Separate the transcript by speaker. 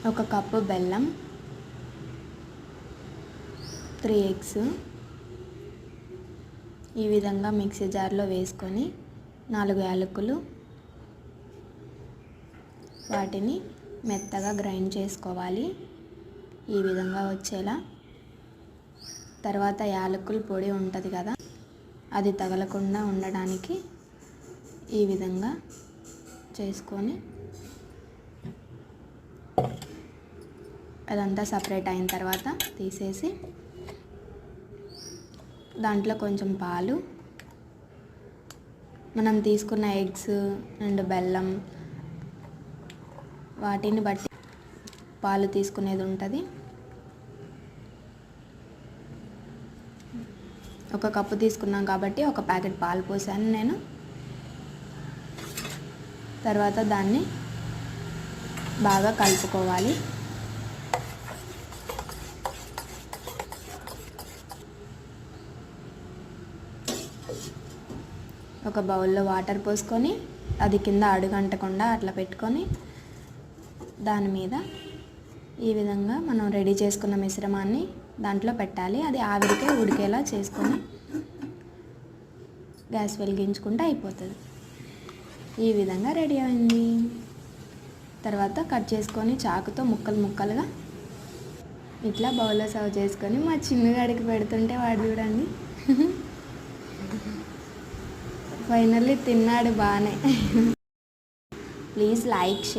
Speaker 1: 1 cup బెల్లం, 3 eggs ఈ విధంగా మిక్సీ జార్లో వేసుకొని 4 యాలకులు వాటిని మెత్తగా గ్రైండ్ చేసుకోవాలి ఈ విధంగా వచ్చేలా. తర్వాత యాలకుల పొడి ఉంటుంది కదా, అది తగలకుండా ఉండడానికి ఈ విధంగా చేసుకొని అదంతా సపరేట్ అయిన తర్వాత తీసేసి దాంట్లో కొంచెం పాలు, మనం తీసుకున్న ఎగ్స్ అండ్ బెల్లం వాటిని బట్టి పాలు తీసుకునేది ఉంటుంది. 1 కప్పు తీసుకున్నాం కాబట్టి 1 ప్యాకెట్ పాలు పోసాను నేను. తర్వాత దాన్ని బాగా కలుపుకోవాలి. ఒక బౌల్లో వాటర్ పోసుకొని అది కింద అడుగంటకుండా అట్లా పెట్టుకొని దాని మీద ఈ విధంగా మనం రెడీ చేసుకున్న మిశ్రమాన్ని దాంట్లో పెట్టాలి. అది ఆవిరికే ఉడికేలా చేసుకొని గ్యాస్ వెలిగించుకుంటే అయిపోతుంది. ఈ విధంగా రెడీ అయింది. తర్వాత కట్ చేసుకొని చాకుతో ముక్కలుగా ఇట్లా బౌల్లో సర్వ్ చేసుకొని మా చిన్నగాడికి పెడుతుంటే వాడు చూడండి ఫైనల్లీ తిన్నాడు బాగానే. Please like, share.